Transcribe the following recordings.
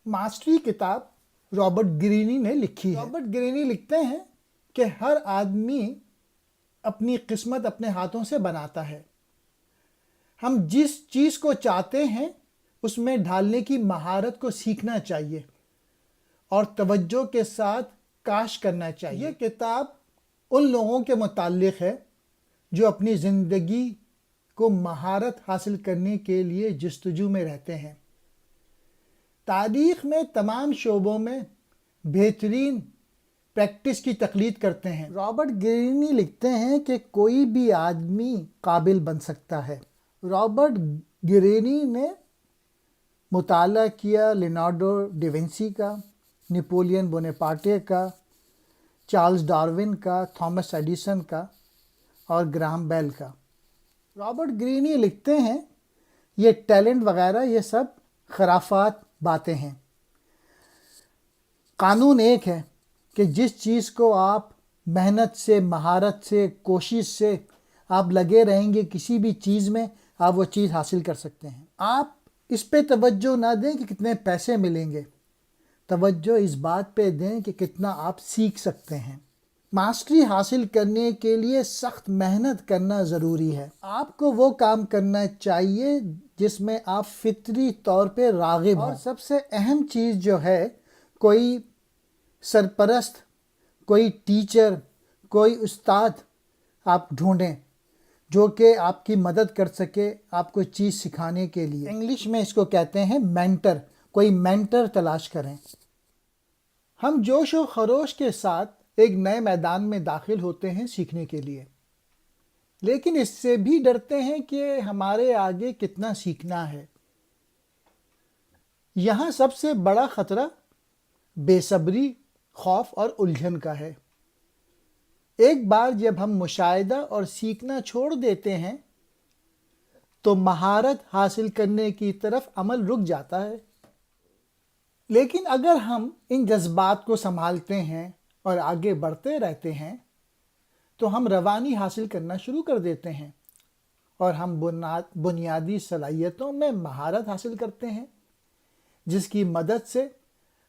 Mastery کتاب Robert گرینی نے لکھی ہے۔ رابرٹ گرینی لکھتے ہیں کہ ہر آدمی اپنی قسمت اپنے ہاتھوں سے بناتا ہے۔ ہم جس چیز کو چاہتے ہیں اس میں ڈھالنے کی مہارت کو سیکھنا چاہیے اور توجہ کے ساتھ کاش کرنا چاہیے۔ یہ کتاب ان لوگوں کے متعلق ہے جو اپنی زندگی کو مہارت حاصل کرنے کے لیے جستجو میں رہتے ہیں، تاریخ میں تمام شعبوں میں بہترین پریکٹس کی تقلید کرتے ہیں۔ رابرٹ گرینی لکھتے ہیں کہ کوئی بھی آدمی قابل بن سکتا ہے۔ رابرٹ گرینی نے مطالعہ کیا لیونارڈو ڈیونسی کا، نپولین بوناپارٹے کا، چارلز ڈارون کا، تھامس ایڈیسن کا اور گراہم بیل کا۔ رابرٹ گرینی لکھتے ہیں یہ ٹیلنٹ وغیرہ یہ سب خرافات باتیں ہیں۔ قانون ایک ہے کہ جس چیز کو آپ محنت سے، مہارت سے، کوشش سے آپ لگے رہیں گے کسی بھی چیز میں، آپ وہ چیز حاصل کر سکتے ہیں۔ آپ اس پہ توجہ نہ دیں کہ کتنے پیسے ملیں گے، توجہ اس بات پہ دیں کہ کتنا آپ سیکھ سکتے ہیں۔ ماسٹری حاصل کرنے کے لیے سخت محنت کرنا ضروری ہے۔ آپ کو وہ کام کرنا چاہیے جس میں آپ فطری طور پہ راغب ہوں۔ اور سب سے اہم چیز جو ہے، کوئی سرپرست، کوئی ٹیچر، کوئی استاد آپ ڈھونڈیں جو کہ آپ کی مدد کر سکے آپ کو چیز سکھانے کے لیے۔ انگلش میں اس کو کہتے ہیں مینٹر، کوئی مینٹر تلاش کریں۔ ہم جوش و خروش کے ساتھ ایک نئے میدان میں داخل ہوتے ہیں سیکھنے کے لیے، لیکن اس سے بھی ڈرتے ہیں کہ ہمارے آگے کتنا سیکھنا ہے۔ یہاں سب سے بڑا خطرہ بے صبری، خوف اور الجھن کا ہے۔ ایک بار جب ہم مشاہدہ اور سیکھنا چھوڑ دیتے ہیں تو مہارت حاصل کرنے کی طرف عمل رک جاتا ہے۔ لیکن اگر ہم ان جذبات کو سنبھالتے ہیں اور آگے بڑھتے رہتے ہیں تو ہم روانی حاصل کرنا شروع کر دیتے ہیں اور ہم بنیادی صلاحیتوں میں مہارت حاصل کرتے ہیں، جس کی مدد سے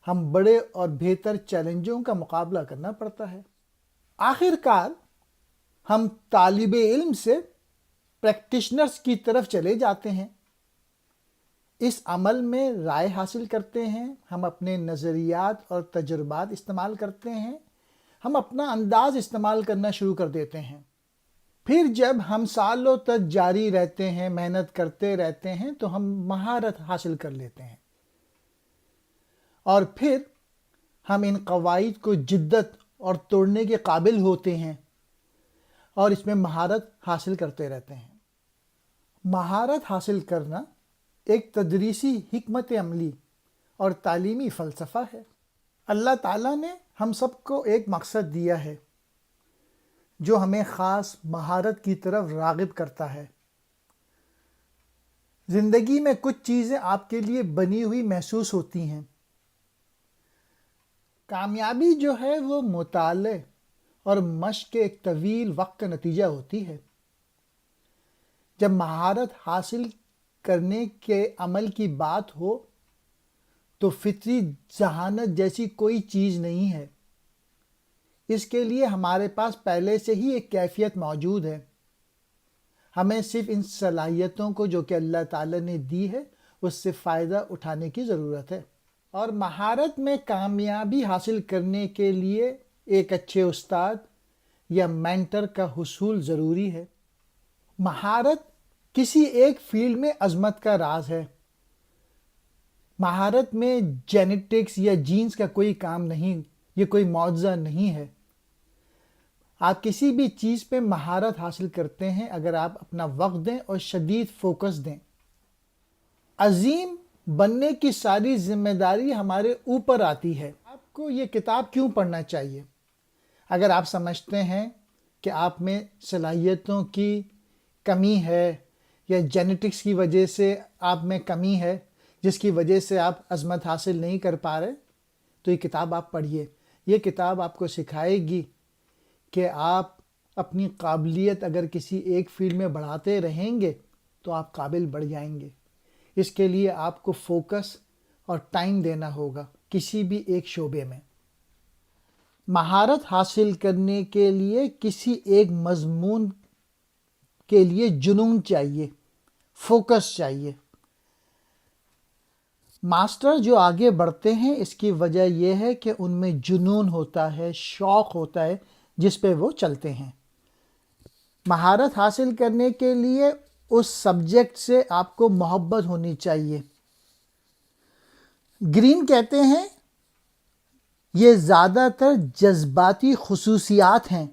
ہم بڑے اور بہتر چیلنجوں کا مقابلہ کرنا پڑتا ہے۔ آخر کار ہم طالب علم سے پریکٹیشنرز کی طرف چلے جاتے ہیں۔ اس عمل میں رائے حاصل کرتے ہیں، ہم اپنے نظریات اور تجربات استعمال کرتے ہیں، ہم اپنا انداز استعمال کرنا شروع کر دیتے ہیں۔ پھر جب ہم سالوں تک جاری رہتے ہیں، محنت کرتے رہتے ہیں تو ہم مہارت حاصل کر لیتے ہیں، اور پھر ہم ان قواعد کو جدت اور توڑنے کے قابل ہوتے ہیں اور اس میں مہارت حاصل کرتے رہتے ہیں۔ مہارت حاصل کرنا ایک تدریسی حکمت عملی اور تعلیمی فلسفہ ہے۔ اللہ تعالیٰ نے ہم سب کو ایک مقصد دیا ہے جو ہمیں خاص مہارت کی طرف راغب کرتا ہے۔ زندگی میں کچھ چیزیں آپ کے لیے بنی ہوئی محسوس ہوتی ہیں۔ کامیابی جو ہے وہ مطالعے اور مشق کے ایک طویل وقت کا نتیجہ ہوتی ہے۔ جب مہارت حاصل کرنے کے عمل کی بات ہو تو فطری ذہانت جیسی کوئی چیز نہیں ہے۔ اس کے لیے ہمارے پاس پہلے سے ہی ایک کیفیت موجود ہے۔ ہمیں صرف ان صلاحیتوں کو جو کہ اللہ تعالیٰ نے دی ہے اس سے فائدہ اٹھانے کی ضرورت ہے۔ اور مہارت میں کامیابی حاصل کرنے کے لیے ایک اچھے استاد یا مینٹر کا حصول ضروری ہے۔ مہارت کسی ایک فیلڈ میں عظمت کا راز ہے۔ مہارت میں جینیٹکس یا جینز کا کوئی کام نہیں، یہ کوئی معجزہ نہیں ہے۔ آپ کسی بھی چیز پہ مہارت حاصل کرتے ہیں اگر آپ اپنا وقت دیں اور شدید فوکس دیں۔ عظیم بننے کی ساری ذمہ داری ہمارے اوپر آتی ہے۔ آپ کو یہ کتاب کیوں پڑھنا چاہیے؟ اگر آپ سمجھتے ہیں کہ آپ میں صلاحیتوں کی کمی ہے یا جینیٹکس کی وجہ سے آپ میں کمی ہے جس کی وجہ سے آپ عظمت حاصل نہیں کر پا رہے، تو یہ کتاب آپ پڑھیے۔ یہ کتاب آپ کو سکھائے گی کہ آپ اپنی قابلیت اگر کسی ایک فیلڈ میں بڑھاتے رہیں گے تو آپ قابل بڑھ جائیں گے۔ اس کے لیے آپ کو فوکس اور ٹائم دینا ہوگا کسی بھی ایک شعبے میں۔ مہارت حاصل کرنے کے لیے کسی ایک مضمون کے لیے جنون چاہیے، فوکس چاہیے۔ ماسٹر جو آگے بڑھتے ہیں اس کی وجہ یہ ہے کہ ان میں جنون ہوتا ہے، شوق ہوتا ہے جس پہ وہ چلتے ہیں۔ مہارت حاصل کرنے کے لیے اس سبجیکٹ سے آپ کو محبت ہونی چاہیے۔ گرین کہتے ہیں یہ زیادہ تر جذباتی خصوصیات ہیں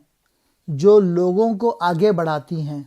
جو لوگوں کو آگے بڑھاتی ہیں۔